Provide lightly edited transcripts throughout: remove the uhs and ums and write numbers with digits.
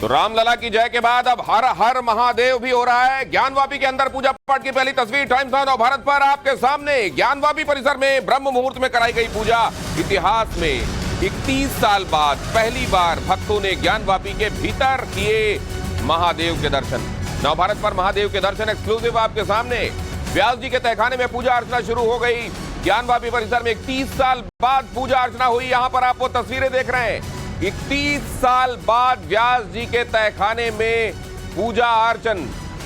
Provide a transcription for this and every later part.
तो रामलला की जय के बाद अब हर हर महादेव भी हो रहा है। ज्ञानवापी के अंदर पूजा पाठ की पहली तस्वीर टाइम्स ऑफ भारत पर आपके सामने। ज्ञानवापी परिसर में ब्रह्म मुहूर्त में कराई गई पूजा। इतिहास में 31 साल बाद पहली बार भक्तों ने ज्ञानवापी के भीतर किए महादेव के दर्शन। नवभारत पर महादेव के दर्शन एक्सक्लूसिव आपके सामने। व्यास जी के तहखाने में पूजा अर्चना शुरू हो गई। ज्ञानवापी परिसर में 31 साल बाद पूजा अर्चना हुई। यहां पर आप वो तस्वीरें देख रहे हैं। 31 साल बाद व्यास जी के तहखाने में पूजा अर्चन।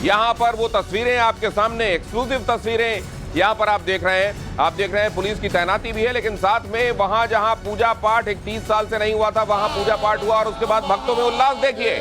यहां पर वो तस्वीरें आपके सामने, एक्सक्लूसिव तस्वीरें यहां पर आप देख रहे हैं। आप देख रहे हैं पुलिस की तैनाती भी है, लेकिन साथ में वहां जहां पूजा पाठ 31 साल से नहीं हुआ था वहां पूजा पाठ हुआ और उसके बाद भक्तों में उल्लास देखिए।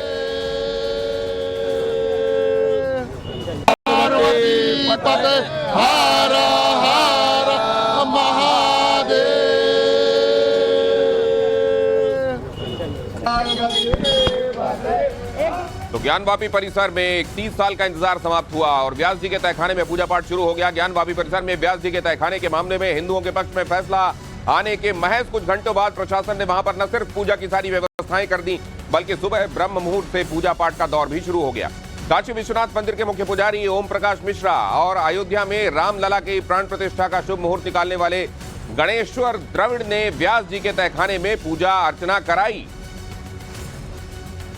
तो ज्ञानवापी परिसर में 31 साल का इंतजार समाप्त हुआ और व्यास जी के तहखाने में पूजा पाठ शुरू हो गया। ज्ञानवापी परिसर में व्यास जी के तहखाने के मामले में हिंदुओं के पक्ष में फैसला आने के महज कुछ घंटों बाद प्रशासन ने वहां पर न सिर्फ पूजा की सारी व्यवस्थाएं कर दी, बल्कि सुबह ब्रह्म मुहूर्त से पूजा पाठ का दौर भी शुरू हो गया। काशी विश्वनाथ मंदिर के मुख्य पुजारी ओम प्रकाश मिश्रा और अयोध्या में रामलला की प्राण प्रतिष्ठा का शुभ मुहूर्त निकालने वाले गणेश्वर द्रविड़ ने व्यास जी के तहखाने में पूजा अर्चना कराई।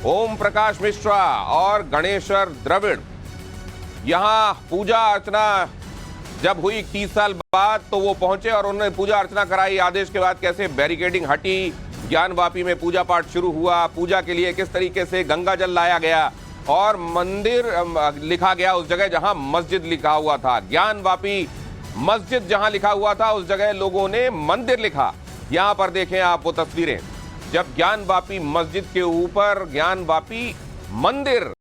ओम प्रकाश मिश्रा और गणेश्वर द्रविड़ यहां पूजा अर्चना जब हुई 30 साल बाद तो वो पहुंचे और उन्होंने पूजा अर्चना कराई। आदेश के बाद कैसे बैरिकेडिंग हटी, ज्ञानवापी में पूजा पाठ शुरू हुआ। पूजा के लिए किस तरीके से गंगा जल लाया गया और मंदिर लिखा गया उस जगह जहां मस्जिद लिखा हुआ था। ज्ञानवापी मस्जिद जहां लिखा हुआ था उस जगह लोगों ने मंदिर लिखा। यहां पर देखें आप वो तस्वीरें, जब ज्ञानवापी मस्जिद के ऊपर ज्ञानवापी मंदिर,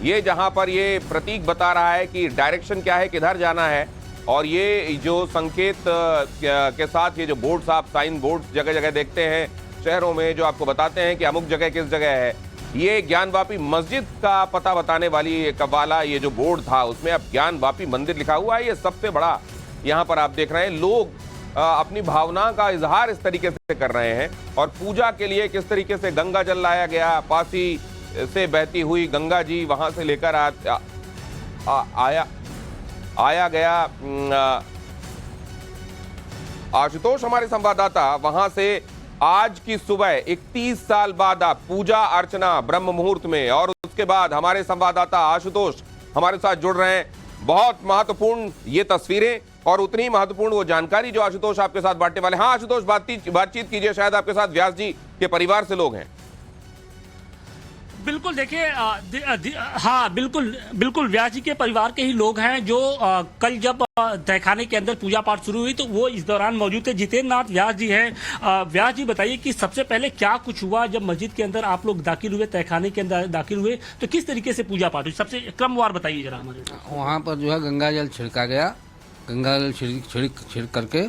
ये जहां पर ये प्रतीक बता रहा है कि डायरेक्शन क्या है, किधर जाना है। और ये जो संकेत के साथ ये जो बोर्ड्स आप साइन बोर्ड्स जगह जगह देखते हैं शहरों में, जो आपको बताते हैं कि अमुक जगह किस जगह है, ये ज्ञानवापी मस्जिद का पता बताने वाली वाला ये जो बोर्ड था उसमें अब ज्ञानवापी मंदिर लिखा हुआ है। ये सबसे बड़ा यहाँ पर आप देख रहे हैं। लोग अपनी भावना का इजहार इस तरीके से कर रहे हैं और पूजा के लिए किस तरीके से गंगा जल लाया गया। पासी से बहती हुई गंगा जी वहां से लेकर आया गया। आशुतोष हमारे संवाददाता वहां से आज की सुबह 31 साल बाद पूजा अर्चना ब्रह्म मुहूर्त में, और उसके बाद हमारे संवाददाता आशुतोष हमारे साथ जुड़ रहे हैं। बहुत महत्वपूर्ण ये तस्वीरें और उतनी ही महत्वपूर्ण वो जानकारी जो आशुतोष आपके साथ बांटने वाले। हाँ आशुतोष, बातचीत कीजिए। शायद आपके साथ व्यास जी के परिवार से लोग हैं। बिल्कुल, देखिए हाँ बिल्कुल व्यास जी के परिवार के ही लोग हैं जो कल जब तहखाने के अंदर पूजा पाठ शुरू हुई तो वो इस दौरान मौजूद थे। जितेंद्र नाथ व्यास जी हैं। व्यास जी बताइए कि सबसे पहले क्या कुछ हुआ जब मस्जिद के अंदर आप लोग दाखिल हुए, तहखाने के अंदर दाखिल हुए, तो किस तरीके से पूजा पाठ हुई, सबसे क्रमवार बताइए जरा हमारे। वहाँ पर जो है गंगा जल छिड़का गया। गंगा जल छिड़क करके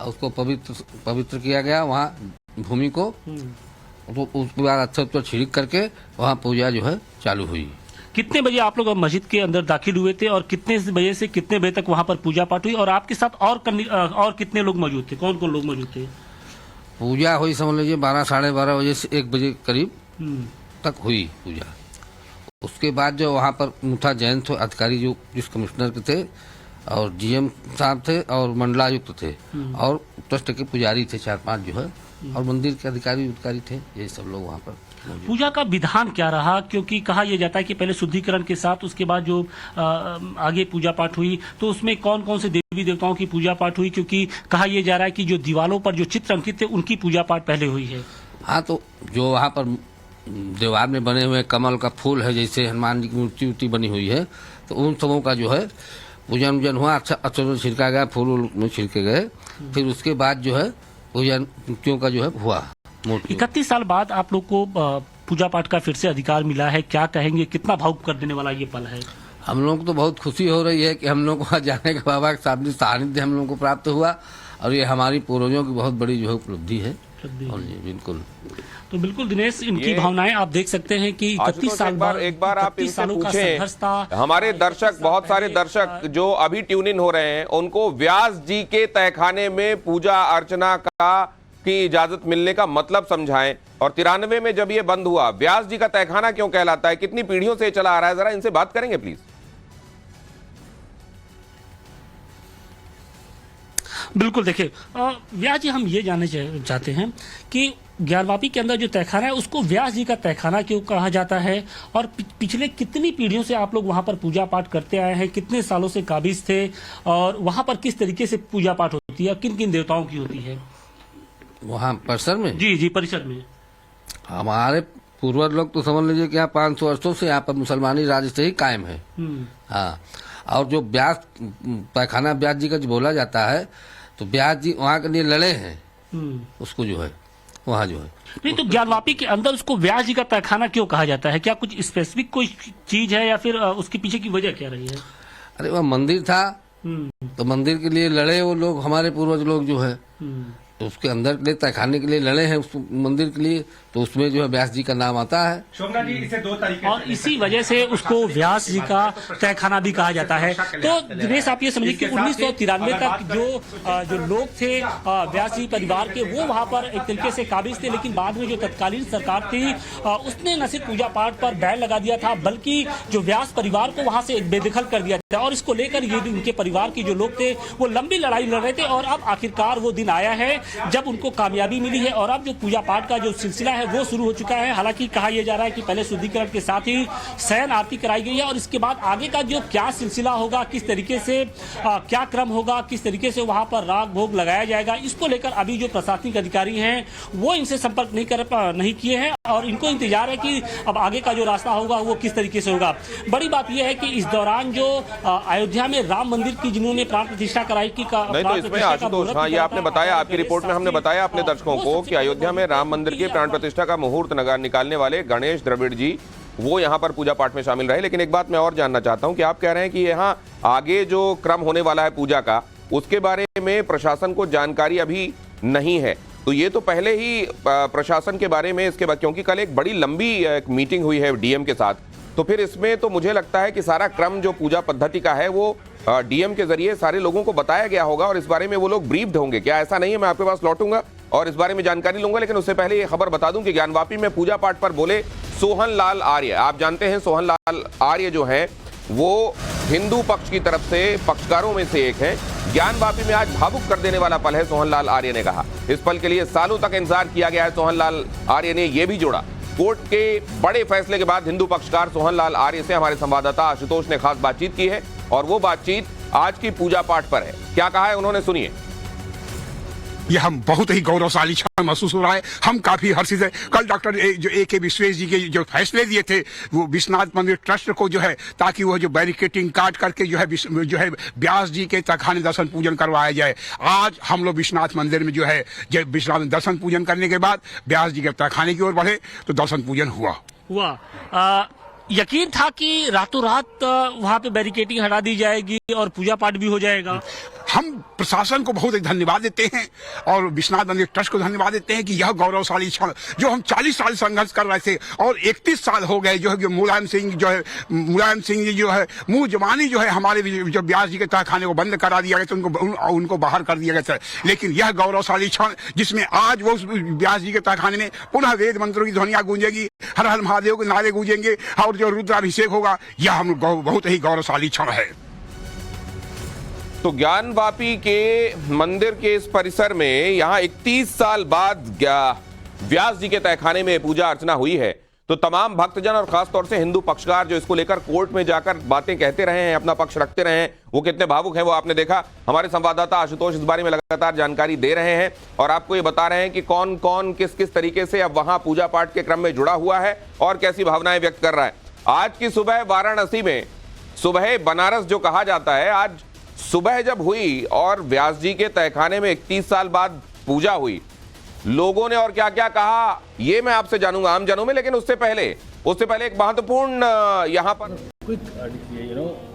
उसको पवित्र किया गया वहाँ भूमि को। तो उसके बाद अच्छा छिड़क करके वहाँ पूजा जो है चालू हुई। कितने बजे आप लोग मस्जिद के अंदर दाखिल हुए थे और कितने बजे से कितने बजे तक वहाँ पर पूजा पाठ हुई, और आपके साथ और कितने लोग मौजूद थे, कौन कौन लोग मौजूद थे? पूजा हुई समझ लीजिए 12 साढ़े 12 बजे से 1 बजे करीब तक हुई पूजा। उसके बाद जो वहाँ पर मुठा जैन थे अधिकारी, जो पुलिस कमिश्नर के थे और जीएम साहब थे और मंडलायुक्त थे और ट्रस्ट के पुजारी थे 4-5 जो है, और मंदिर के अधिकारी थे। ये सब लोग वहाँ पर। पूजा का विधान क्या रहा, क्योंकि कहा यह जाता है कि पहले शुद्धिकरण के साथ उसके बाद जो आगे पूजा पाठ हुई, तो उसमें कौन कौन से देवी देवताओं की पूजा पाठ हुई, क्योंकि कहा यह जा रहा है कि जो दीवारों पर जो चित्र अंकित थे उनकी पूजा पाठ पहले हुई है। हाँ, तो जो वहाँ पर दीवार में बने हुए कमल का फूल है, जैसे हनुमान जी की मूर्ति बनी हुई है, तो उन सबों का जो है पूजन उजन हुआ। अच्छा अक्षर छिड़का गया, फूल में छिड़के गए। फिर उसके बाद जो है पूजन मूर्तियों का जो है हुआ। 31 साल बाद आप लोग को पूजा पाठ का फिर से अधिकार मिला है, क्या कहेंगे, कितना भावुक कर देने वाला ये पल है? हम लोग को तो बहुत खुशी हो रही है कि हम लोग को वहाँ जाने का बाबा का सानिध्य हम लोग को प्राप्त हुआ, और ये हमारी पूर्वजों की बहुत बड़ी जो है उपलब्धि है। और ये बिल्कुल तो बिल्कुल दिनेश, इनकी भावनाएं आप देख सकते हैं कि 31 साल बाद एक बार आप इनसे पूछें। हमारे दर्शक, बहुत सारे दर्शक जो अभी ट्यून इन हो रहे हैं, उनको व्यास जी के तहखाने में पूजा अर्चना का की इजाजत मिलने का मतलब समझाएं। और 93 में जब ये बंद हुआ, व्यास जी का तहखाना क्यों कहलाता है, कितनी पीढ़ियों से चला आ रहा है, जरा इनसे बात करेंगे प्लीज। बिल्कुल, देखिए व्यास जी, हम ये जानना चाहते हैं कि ज्ञानवापी के अंदर जो तहखाना है उसको व्यास जी का तहखाना क्यों कहा जाता है, और पिछले कितनी पीढ़ियों से आप लोग वहां पर पूजा पाठ करते आए हैं, कितने सालों से काबिज थे, और वहां पर किस तरीके से पूजा पाठ होती है, किन किन देवताओं की होती है वहाँ परिसर में? जी जी, परिषद में। हमारे पूर्वज लोग तो समझ लीजिए कि यहाँ 500 वर्षों से यहाँ पर मुसलमानी राज से ही कायम है। हाँ, और जो व्यास तहखाना व्यास जी का जो बोला जाता है, तो व्यास जी वहाँ के लिए लड़े हैं, उसको जो है वहाँ जो है। नहीं, तो ज्ञानवापी के अंदर उसको व्यास जी का तहखाना क्यों कहा जाता है? क्या कुछ स्पेसिफिक कोई चीज है, या फिर उसके पीछे की वजह क्या रही है? अरे वह मंदिर था, तो मंदिर के लिए लड़े वो लोग, हमारे पूर्वज लोग जो है, तो उसके अंदर के लिए तहखाने के लिए लड़े हैं, उस मंदिर के लिए, तो उसमें जो है व्यास जी का नाम आता है। शोभना जी, इसे 2 तरीके और इसी वजह से उसको व्यास जी का तहखाना भी कहा जाता है। तो दिनेश, आप ये समझिए कि 1993 तक जो लोग थे व्यास जी परिवार के, वो वहां पर एक तरीके से काबिज थे, लेकिन बाद में जो तत्कालीन सरकार थी उसने न सिर्फ पूजा पाठ पर बैन लगा दिया था, बल्कि जो व्यास परिवार को वहां से बेदखल कर दिया था। और इसको लेकर ये उनके परिवार के जो लोग थे वो लंबी लड़ाई लड़ रहे थे, और अब आखिरकार वो दिन आया है जब उनको कामयाबी मिली है, और अब जो पूजा पाठ का जो सिलसिला है वो शुरू हो चुका है। हालांकि कहा यह जा रहा है कि पहले शुद्धिकरण के साथ ही शयन आरती कराई गई है, और इसके बाद आगे का जो क्या सिलसिला होगा, किस तरीके से क्या क्रम होगा, किस तरीके से वहां पर राग भोग लगाया जाएगा, इसको लेकर अभी जो प्रशासनिक अधिकारी हैं वो इनसे संपर्क नहीं किए हैं, और इनको इंतजार है कि अब आगे का जो रास्ता होगा वो किस तरीके से होगा। बड़ी बात यह है कि इस दौरान जो अयोध्या में राम मंदिर की जिन्होंने प्राण प्रतिष्ठा कराई की नहीं, तो इसमें आशुतोष, हाँ, ये आपने बताया, आपकी रिपोर्ट में हमने बताया अपने दर्शकों को कि अयोध्या में राम मंदिर की प्राण प्रतिष्ठा का मुहूर्त निकालने वाले गणेश द्रविड़ जी वो यहाँ पर पूजा पाठ में शामिल रहे। लेकिन एक बात मैं और जानना चाहता हूँ कि आप कह रहे हैं कि यहाँ आगे जो क्रम होने वाला है पूजा का, उसके बारे में प्रशासन को जानकारी अभी नहीं है, तो ये तो पहले ही प्रशासन के बारे में इसके बाद, क्योंकि कल एक बड़ी लंबी मीटिंग हुई है डीएम के साथ, तो फिर इसमें तो मुझे लगता है कि सारा क्रम जो पूजा पद्धति का है वो डीएम के जरिए सारे लोगों को बताया गया होगा, और इस बारे में वो लोग ब्रीफ्ड होंगे। क्या ऐसा नहीं है? मैं आपके पास लौटूंगा और इस बारे में जानकारी लूंगा, लेकिन उससे पहले ये खबर बता दूं कि ज्ञानवापी में पूजा पाठ पर बोले सोहन लाल आर्य। आप जानते हैं सोहन लाल आर्य जो हैं वो हिंदू पक्ष की तरफ से पक्षकारों में से एक हैं। ज्ञानवापी में आज भावुक कर देने वाला पल है, सोहन लाल आर्य ने कहा। इस पल के लिए सालों तक इंतजार किया गया है। सोहन लाल आर्य ने यह भी जोड़ा, कोर्ट के बड़े फैसले के बाद हिंदू पक्षकार सोहन लाल आर्य से हमारे संवाददाता आशुतोष ने खास बातचीत की है, और वो बातचीत आज की पूजा पाठ पर है। क्या कहा है उन्होंने, सुनिए। यह हम बहुत ही गौरवशाली क्षण महसूस हो रहा है। हम काफी हर्षित है। कल डॉक्टर जो A.K. विश्वेश जी के जो फैसले दिए थे वो विश्वनाथ मंदिर ट्रस्ट को जो है, ताकि वो जो बैरिकेटिंग काट करके जो है व्यास जी के तहखाने दर्शन पूजन करवाया जाए। आज हम लोग विश्वनाथ मंदिर में जो है विश्वनाथ दर्शन पूजन करने के बाद व्यास जी के तहखाने की ओर बढ़े तो दर्शन पूजन हुआ। यकीन था कि रातों रात वहां पे बैरिकेटिंग हटा दी जाएगी और पूजा पाठ भी हो जाएगा। हम प्रशासन को बहुत धन्यवाद देते हैं और विश्वनाथ मंदिर ट्रस्ट को धन्यवाद देते हैं कि यह गौरवशाली क्षण जो हम 40 साल संघर्ष कर रहे थे और 31 साल हो गए जो है मुलायम सिंह जी जो है मुंह जबानी जो है हमारे जो व्यास जी के तहखाने को बंद करा दिया गया था, उनको बाहर कर दिया गया था। लेकिन यह गौरवशाली क्षण जिसमें आज वो व्यास जी के तहखाने में पुनः वेद मंत्रों की ध्वनियां गूंजेगी, हर हर महादेव के नारे गूंजेंगे और जो रुद्राभिषेक होगा, यह हम बहुत ही गौरवशाली क्षण है। तो ज्ञानवापी के मंदिर के इस परिसर में यहाँ 31 साल बाद व्यास जी के तहखाने में पूजा अर्चना हुई है, तो तमाम भक्तजन और खासतौर से हिंदू पक्षकार जो इसको लेकर कोर्ट में जाकर बातें कहते रहे हैं, अपना पक्ष रखते रहे हैं, वो कितने भावुक हैं वो आपने देखा। हमारे संवाददाता आशुतोष इस बारे में लगातार जानकारी दे रहे हैं और आपको ये बता रहे हैं कि कौन कौन किस किस तरीके से अब वहां पूजा पाठ के क्रम में जुड़ा हुआ है और कैसी भावनाएं व्यक्त कर रहा है। आज की सुबह वाराणसी में, सुबह बनारस जो कहा जाता है, आज सुबह जब हुई और व्यास जी के तहखाने में 31 साल बाद पूजा हुई, लोगों ने और क्या क्या कहा ये मैं आपसे जानूंगा आम जनों में। लेकिन उससे पहले एक महत्वपूर्ण यहाँ पर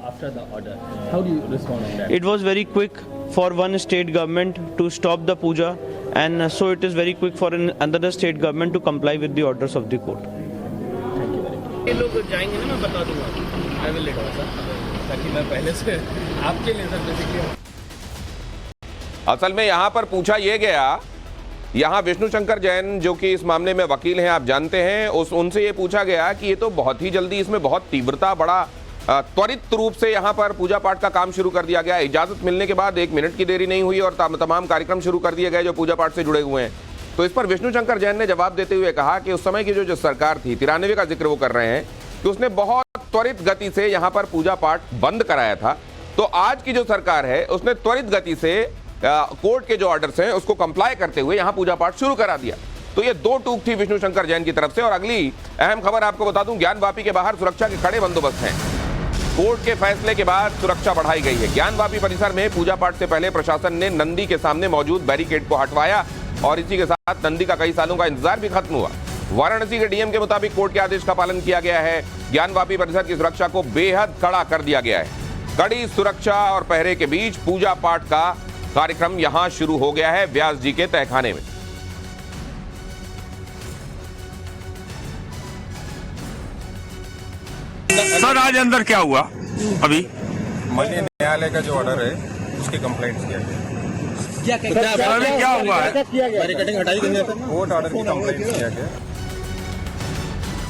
after the order, how do you respond on that? It was very quick for one state government to stop the puja, and so it is very quick for another state government to comply with the orders of the court. Thank you very much. ये लोग जाएंगे ना, मैं बता दूंगा। I will let you know, ताकि मैं पहले से आपके लिए सर बेसिकली। असल में यहाँ पर पूछा यह गया यहाँ विष्णु शंकर जैन जो कि इस मामले में वकील हैं, आप जानते हैं, उनसे ये पूछा गया कि ये तो बहुत ही जल्दी, इसमें बहुत तीव्रता, बड़ा त्वरित रूप से यहाँ पर पूजा पाठ का काम शुरू कर दिया गया। इजाजत मिलने के बाद 1 मिनट की देरी नहीं हुई और तमाम कार्यक्रम शुरू कर दिए गए जो पूजा पाठ से जुड़े हुए हैं। तो इस पर विष्णु शंकर जैन ने जवाब देते हुए कहा कि उस समय की जो सरकार थी, 93 का जिक्र वो कर रहे हैं, कि उसने बहुत त्वरित गति से यहाँ पर पूजा पाठ बंद कराया था। तो आज की जो सरकार है उसने त्वरित गति से कोर्ट के जो ऑर्डर्स हैं उसको कंप्लाई करते हुए यहाँ पूजा पाठ शुरू करा दिया। तो ये 2 टूक थी विष्णु शंकर जैन की तरफ से। और अगली अहम खबर आपको बता दूं, ज्ञानवापी के बाहर सुरक्षा के कड़े बंदोबस्त हैं। कोर्ट के फैसले के बाद सुरक्षा बढ़ाई गई है। ज्ञानवापी परिसर में पूजा पाठ से पहले प्रशासन ने नंदी के सामने मौजूद बैरिकेड को हटवाया और इसी के साथ नंदी का कई सालों का इंतजार भी खत्म हुआ। वाराणसी के डीएम के मुताबिक कोर्ट के आदेश का पालन किया गया है। ज्ञानवापी परिसर की सुरक्षा को बेहद कड़ा कर दिया गया है। कड़ी सुरक्षा और पहरे के बीच पूजा पाठ का कार्यक्रम यहां शुरू हो गया है व्यास जी के तहखाने में। सर आज अंदर क्या हुआ? अभी माननीय न्यायालय का जो ऑर्डर है उसकी कंप्लेंट किया गया। अभी क्या हुआ है? कोर्ट ऑर्डर की कंप्लेंट किया गया।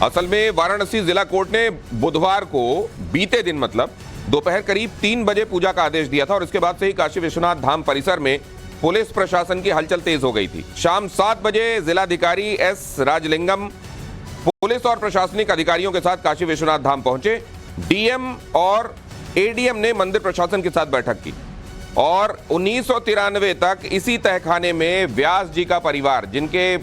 असल में वाराणसी जिला कोर्ट ने बुधवार को बीते दिन मतलब दोपहर करीब 3 बजे पूजा का आदेश दिया था और इसके बाद से ही काशी विश्वनाथ धाम परिसर में पुलिस प्रशासन की हलचल तेज हो गई थी। शाम 7 बजे जिलाधिकारी एस राजलिंगम पुलिस और प्रशासनिक अधिकारियों के साथ काशी विश्वनाथ धाम पहुंचे। डीएम और एडीएम ने मंदिर प्रशासन के साथ बैठक की और 1993 तक इसी तहखाने में व्यास जी का परिवार, जिनके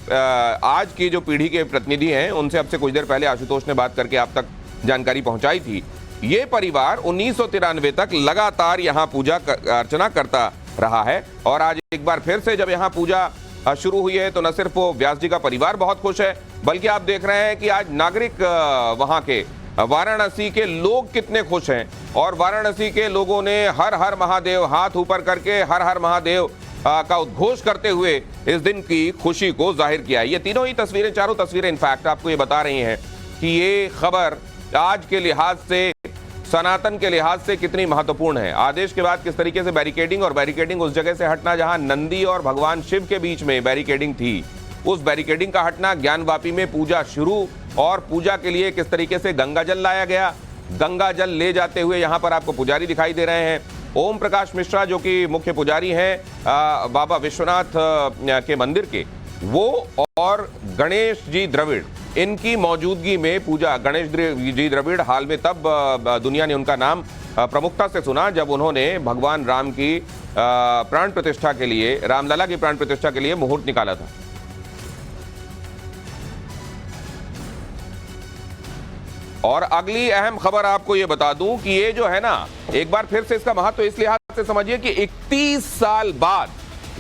आज की जो पीढ़ी के प्रतिनिधि हैं उनसे अब से कुछ देर पहले आशुतोष ने बात करके आप तक जानकारी पहुंचाई थी, ये परिवार 1993 तक लगातार यहां पूजा अर्चना करता रहा है। और आज एक बार फिर से जब यहां पूजा शुरू हुई है तो न सिर्फ वो व्यास जी का परिवार बहुत खुश है, बल्कि आप देख रहे हैं कि आज नागरिक वहां के वाराणसी के लोग कितने खुश हैं। और वाराणसी के लोगों ने हर हर महादेव हाथ ऊपर करके हर हर महादेव का उद्घोष करते हुए इस दिन की खुशी को जाहिर किया है। ये तीनों ही तस्वीरें, चारों तस्वीरें इनफैक्ट आपको ये बता रही हैं कि ये खबर आज के लिहाज से, सनातन के लिहाज से कितनी महत्वपूर्ण है। आदेश के बाद किस तरीके से बैरिकेडिंग उस जगह से हटना जहां नंदी और भगवान शिव के बीच में बैरिकेडिंग थी, उस बैरिकेडिंग का हटना, ज्ञानवापी में पूजा शुरू और पूजा के लिए किस तरीके से गंगा जल लाया गया। गंगा जल ले जाते हुए यहाँ पर आपको पुजारी दिखाई दे रहे हैं, ओम प्रकाश मिश्रा जो कि मुख्य पुजारी हैं बाबा विश्वनाथ के मंदिर के, वो और गणेश जी द्रविड़, इनकी मौजूदगी में पूजा। गणेश जी द्रविड़ हाल में तब दुनिया ने उनका नाम प्रमुखता से सुना जब उन्होंने भगवान राम की प्राण प्रतिष्ठा के लिए, रामलला की प्राण प्रतिष्ठा के लिए मुहूर्त निकाला था। और अगली अहम खबर आपको ये बता दूं कि ये जो है ना, एक बार फिर से इसका महत्व इस लिहाज से समझिए कि 31 साल बाद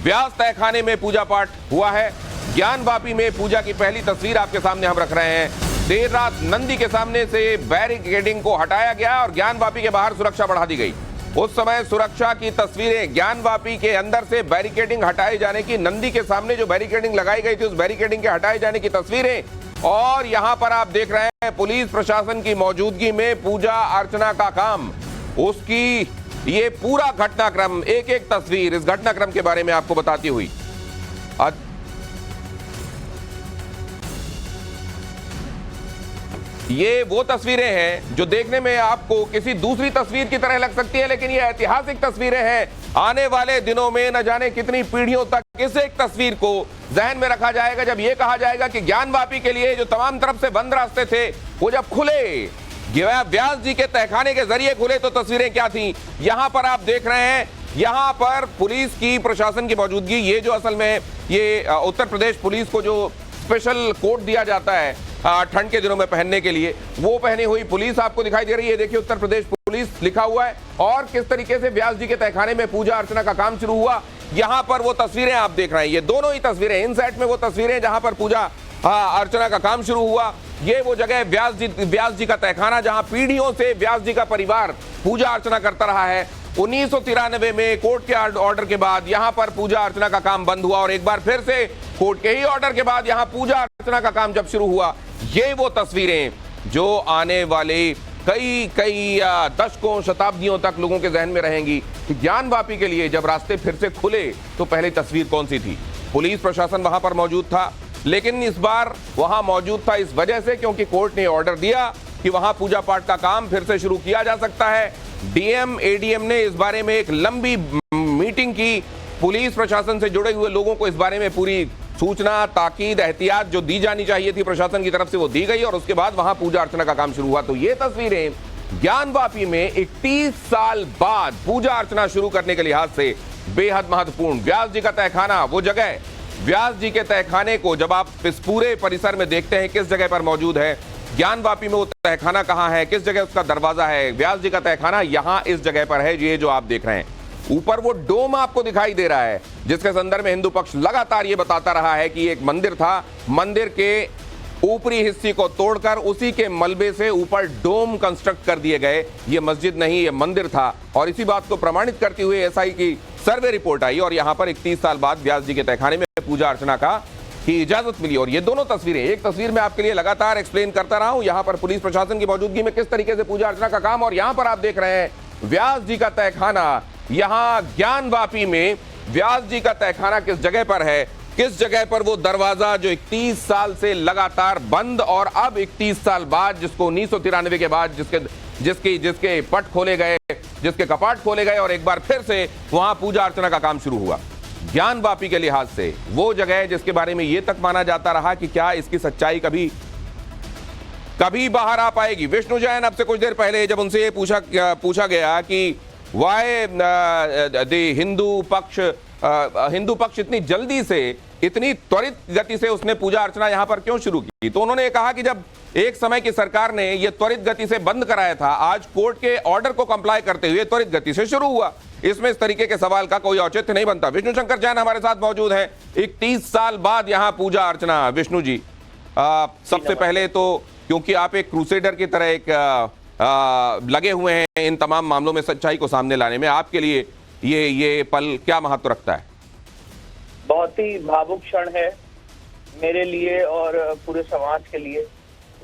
व्यास तहखाने में पूजा पाठ हुआ है। ज्ञानवापी में पूजा की पहली तस्वीर आपके सामने हम रख रहे हैं। देर रात नंदी के सामने से बैरिकेडिंग को हटाया गया और ज्ञानवापी के बाहर सुरक्षा बढ़ा दी गई। उस समय सुरक्षा की तस्वीरें, ज्ञानवापी के अंदर से बैरिकेडिंग हटाए जाने की, नंदी के सामने जो बैरिकेडिंग लगाई गई थी उस बैरिकेडिंग के हटाए जाने की तस्वीरें, और यहां पर आप देख रहे हैं पुलिस प्रशासन की मौजूदगी में पूजा अर्चना का काम, उसकी ये पूरा घटनाक्रम, एक एक तस्वीर इस घटनाक्रम के बारे में आपको बताती हुई। ये वो तस्वीरें हैं जो देखने में आपको किसी दूसरी तस्वीर की तरह लग सकती है, लेकिन ये ऐतिहासिक तस्वीरें हैं। आने वाले दिनों में न जाने कितनी पीढ़ियों तक इस एक तस्वीर को जहन में रखा जाएगा जब ये कहा जाएगा कि ज्ञानवापी के लिए जो तमाम तरफ से बंद रास्ते थे वो जब खुले, व्यास जी के तहखाने के जरिए खुले, तो तस्वीरें क्या थी। यहां पर आप देख रहे हैं, यहां पर पुलिस की, प्रशासन की मौजूदगी, ये जो असल में ये उत्तर प्रदेश पुलिस को जो स्पेशल कोट दिया जाता है ठंड के दिनों में पहनने के लिए, वो पहनी हुई पुलिस आपको दिखाई दे रही है। देखिए उत्तर प्रदेश पुलिस लिखा हुआ है और किस तरीके से व्यास जी के तहखाने में पूजा अर्चना का काम शुरू हुआ। यहां पर वो तस्वीरें आप देख रहे हैं, ये दोनों ही तस्वीरें, इन सेट में वो तस्वीरें जहां पर पूजा अर्चना का काम शुरू हुआ। ये वो जगह व्यास जी का तहखाना जहां पीढ़ियों से व्यास जी का परिवार पूजा अर्चना करता रहा है। 1993 में कोर्ट के ऑर्डर के बाद यहां पर पूजा अर्चना का काम बंद हुआ और एक बार फिर से कोर्ट के ही ऑर्डर के बाद यहां पूजा अर्चना का काम जब शुरू हुआ, ये वो तस्वीरें जो आने वाले कई दशकों, शताब्दियों तक लोगों के जहन में रहेंगी कि ज्ञानवापी के लिए जब रास्ते फिर से खुले तो पहली तस्वीर कौन सी थी। पुलिस प्रशासन वहां पर मौजूद था, लेकिन इस बार वहां मौजूद था इस वजह से क्योंकि कोर्ट ने ऑर्डर दिया कि वहां पूजा पाठ का काम फिर से शुरू किया जा सकता है। डीएम एडीएम ने इस बारे में एक लंबी मीटिंग की, पुलिस प्रशासन से जुड़े हुए लोगों को इस बारे में पूरी सूचना, ताकीद, एहतियात जो दी जानी चाहिए थी प्रशासन की तरफ से वो दी गई और उसके बाद वहां पूजा अर्चना का काम शुरू हुआ। तो ये तस्वीरें ज्ञानवापी में 31 साल बाद पूजा अर्चना शुरू करने के लिहाज से बेहद महत्वपूर्ण। व्यास जी का तहखाना, वो जगह, व्यास जी के तहखाने को जब आप इस पूरे परिसर में देखते हैं किस जगह पर मौजूद है, ज्ञानवापी में वो तहखाना कहां है, किस जगह उसका दरवाजा है, व्यास जी का तहखाना यहां इस जगह पर है, ये जो आप देख रहे हैं। ऊपर वो डोम आपको दिखाई दे रहा है जिसके संदर्भ में हिंदू पक्ष लगातार ये बताता रहा है कि एक मंदिर था, मंदिर के ऊपरी हिस्से को तोड़कर उसी के मलबे से ऊपर डोम कंस्ट्रक्ट कर दिए गए। ये मस्जिद नहीं, ये मंदिर था। और इसी बात को प्रमाणित करते हुए एसआई की सर्वे रिपोर्ट आई और यहां पर 31 साल बाद व्यास जी के तहखाने में पूजा अर्चना की इजाजत मिली। और ये दोनों तस्वीरें, एक तस्वीर में आपके लिए लगातार एक्सप्लेन करता रहा हूं यहां पर पुलिस प्रशासन की मौजूदगी में किस तरीके से पूजा अर्चना का काम, और यहां पर आप देख रहे हैं व्यास जी का तहखाना। यहां ज्ञानवापी में व्यास जी का तहखाना किस जगह पर है, किस जगह पर वो दरवाजा जो 31 साल से लगातार बंद और अब 31 साल बाद जिसको 1993 के बाद जिसके पट खोले गए, जिसके कपाट खोले गए और एक बार फिर से वहां पूजा अर्चना का काम शुरू हुआ। ज्ञानवापी के लिहाज से वो जगह जिसके बारे में यह तक माना जाता रहा कि क्या इसकी सच्चाई कभी बाहर आ पाएगी। विष्णु जैन अब से कुछ देर पहले जब उनसे ये पूछा गया कि वाई हिंदू पक्ष इतनी जल्दी से, इतनी त्वरित गति से उसने पूजा अर्चना यहां पर क्यों शुरू की, तो उन्होंने कहा कि जब एक समय की सरकार ने यह त्वरित गति से बंद कराया था, आज कोर्ट के ऑर्डर को कंप्लाई करते हुए त्वरित गति से शुरू हुआ। इसमें इस तरीके के सवाल का कोई औचित्य नहीं बनता। विष्णु शंकर जैन हमारे साथ मौजूद हैं। 31 साल बाद यहां पूजा अर्चना। विष्णु जी, सबसे पहले तो क्योंकि आप एक क्रूसेडर की तरह एक लगे हुए हैं इन तमाम मामलों में सच्चाई को सामने लाने में, आपके लिए ये पल क्या महत्व रखता है? बहुत ही भावुक क्षण है मेरे लिए और पूरे समाज के लिए,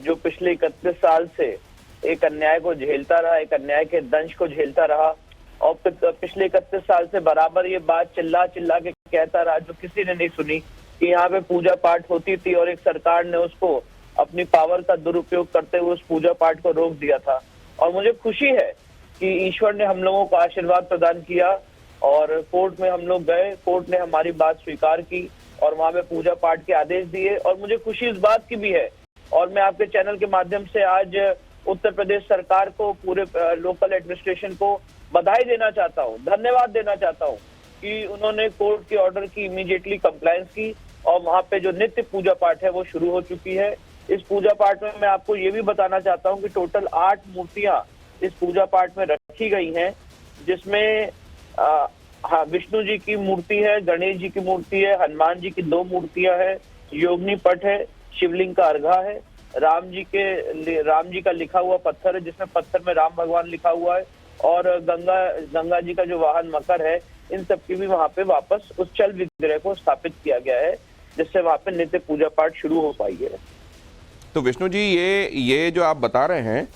जो पिछले 31 साल से एक अन्याय को झेलता रहा, एक अन्याय के दंश को झेलता रहा और पिछले 31 साल से बराबर ये बात चिल्ला चिल्ला के कहता रहा, जो किसी ने नहीं सुनी कि यहाँ पे पूजा पाठ होती थी और एक सरकार ने उसको अपनी पावर का दुरुपयोग करते हुए उस पूजा पाठ को रोक दिया था। और मुझे खुशी है कि ईश्वर ने हम लोगों को आशीर्वाद प्रदान किया और कोर्ट में हम लोग गए, कोर्ट ने हमारी बात स्वीकार की और वहां पे पूजा पाठ के आदेश दिए। और मुझे खुशी इस बात की भी है और मैं आपके चैनल के माध्यम से आज उत्तर प्रदेश सरकार को, पूरे लोकल एडमिनिस्ट्रेशन को बधाई देना चाहता हूँ, धन्यवाद देना चाहता हूँ कि उन्होंने कोर्ट के ऑर्डर की इमीडिएटली कंप्लायंस की और वहां पे जो नित्य पूजा पाठ है वो शुरू हो चुकी है। इस पूजा पाठ में मैं आपको ये भी बताना चाहता हूँ कि टोटल 8 मूर्तियां इस पूजा पाठ में रखी गई हैं, जिसमें विष्णु जी की मूर्ति है, गणेश जी की मूर्ति है, हनुमान जी की 2 मूर्तियां हैं, योगिनी पट है, शिवलिंग का अर्घा है, राम जी का लिखा हुआ पत्थर है जिसमें पत्थर में राम भगवान लिखा हुआ है और गंगा जी का जो वाहन मकर है, इन सब की भी वहां पे वापस उस चल विग्रह को स्थापित किया गया है, जिससे वहां पे नित्य पूजा पाठ शुरू हो पाई है। तो विष्णु जी, ये जो आप बता रहे हैं,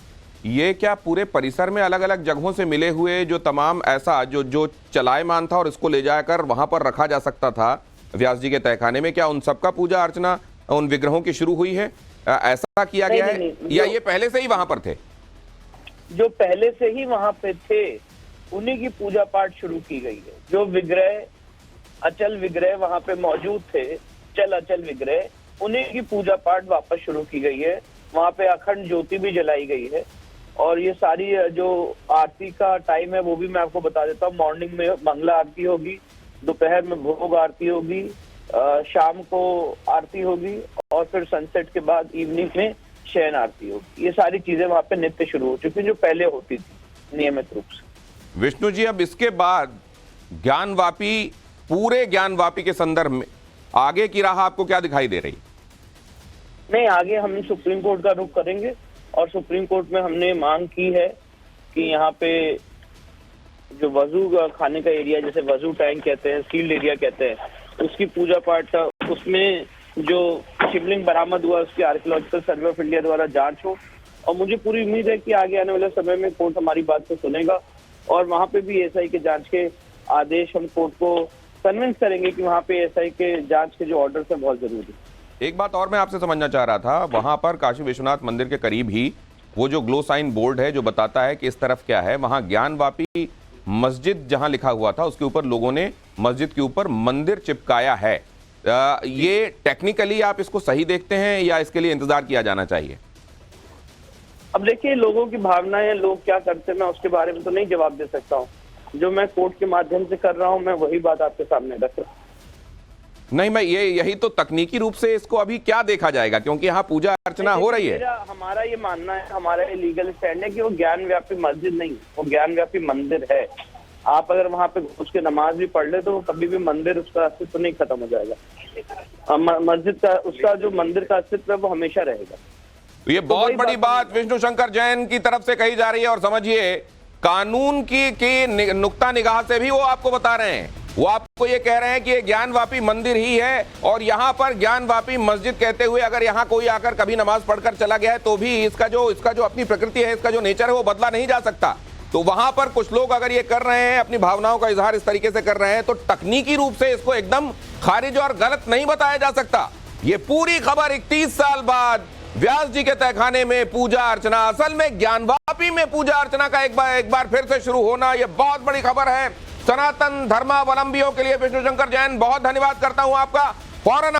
ये क्या पूरे परिसर में अलग अलग जगहों से मिले हुए जो तमाम ऐसा जो चलायमान था और इसको ले जाकर वहां पर रखा जा सकता था व्यास जी के तहखाने में, क्या उन सबका पूजा अर्चना उन विग्रहों की शुरू हुई है? ऐसा किया गया है या ये पहले से ही वहां पर थे? जो पहले से ही वहां पे थे उन्हीं की पूजा पाठ शुरू की गई है। जो विग्रह, अचल विग्रह वहां पे मौजूद थे, चल अचल विग्रह, उन्हीं की पूजा पाठ वापस शुरू की गई है। वहां पे अखंड ज्योति भी जलाई गई है और ये सारी जो आरती का टाइम है वो भी मैं आपको बता देता हूँ। मॉर्निंग में मंगला आरती होगी, दोपहर में भोग आरती होगी, शाम को आरती होगी और फिर सनसेट के बाद इवनिंग में शयन आरती होगी। ये सारी चीजें वहां पे नित्य शुरू हो चुकी जो पहले होती थी नियमित रूप से। विष्णु जी, अब इसके बाद ज्ञानवापी, पूरे ज्ञानवापी के संदर्भ में आगे की राह आपको क्या दिखाई दे रही? नहीं, आगे हम सुप्रीम कोर्ट का रुख करेंगे और सुप्रीम कोर्ट में हमने मांग की है कि यहाँ पे जो वजू खाने का एरिया, जैसे वजू टैंक कहते हैं, सील्ड एरिया कहते हैं, उसकी पूजा पाठ, उसमें जो शिवलिंग बरामद हुआ उसकी आर्कियोलॉजिकल सर्वे ऑफ इंडिया द्वारा जांच हो। और मुझे पूरी उम्मीद है कि आगे आने वाले समय में कोर्ट हमारी बात को सुनेगा और वहां पे भी एसआई के जांच के आदेश हम कोर्ट को कन्विंस करेंगे कि वहाँ पे एसआई के जांच के जो ऑर्डर्स है बहुत जरूरी है। एक बात और मैं आपसे समझना चाह रहा था, वहां पर काशी विश्वनाथ मंदिर के करीब ही वो जो ग्लो साइन बोर्ड है जो बताता है कि इस तरफ क्या है, वहां ज्ञानवापी मस्जिद जहां लिखा हुआ था उसके ऊपर लोगों ने मस्जिद के ऊपर मंदिर चिपकाया है। ये टेक्निकली आप इसको सही देखते हैं या इसके लिए इंतजार किया जाना चाहिए? अब देखिए, लोगों की भावनाएं, लोग क्या करते हैं, मैं उसके बारे में तो नहीं जवाब दे सकता हूँ। जो मैं कोर्ट के माध्यम से कर रहा हूँ, मैं वही बात आपके सामने रख रहा हूँ। नहीं, मैं यही तो तकनीकी रूप से इसको अभी क्या देखा जाएगा, क्योंकि यहाँ पूजा अर्चना हो रही है। हमारा ये मानना है, हमारा ये लीगल स्टैंड है कि वो ज्ञान व्यापी मस्जिद नहीं, वो ज्ञान व्यापी मंदिर है। आप अगर वहाँ पे घुस के नमाज भी पढ़ ले तो कभी भी मंदिर, उसका अस्तित्व नहीं खत्म हो जाएगा। मस्जिद का, उसका जो मंदिर का अस्तित्व है वो हमेशा रहेगा। तो ये बहुत बड़ी बात विष्णु शंकर जैन की तरफ से कही जा रही है, और समझिए कानून की नुक्ता निगाह से भी वो आपको बता रहे हैं। वो आपको ये कह रहे हैं कि ये ज्ञानवापी मंदिर ही है, और यहाँ पर ज्ञानवापी मस्जिद कहते हुए अगर यहाँ कोई आकर कभी नमाज पढ़कर चला गया है तो भी इसका जो अपनी प्रकृति है, इसका जो नेचर है वो बदला नहीं जा सकता। तो वहां पर कुछ लोग अगर ये कर रहे हैं, अपनी भावनाओं का इजहार इस तरीके से कर रहे हैं, तो तकनीकी रूप से इसको एकदम खारिज और गलत नहीं बताया जा सकता। ये पूरी खबर 31 साल बाद व्यास जी के तहखाने में पूजा अर्चना, असल में ज्ञानवापी में पूजा अर्चना का एक बार फिर से शुरू होना, यह बहुत बड़ी खबर है। सनातन धर्मावलंबियों के लिए विष्णु शंकर जैन बहुत धन्यवाद करता हूं आपका। फौरन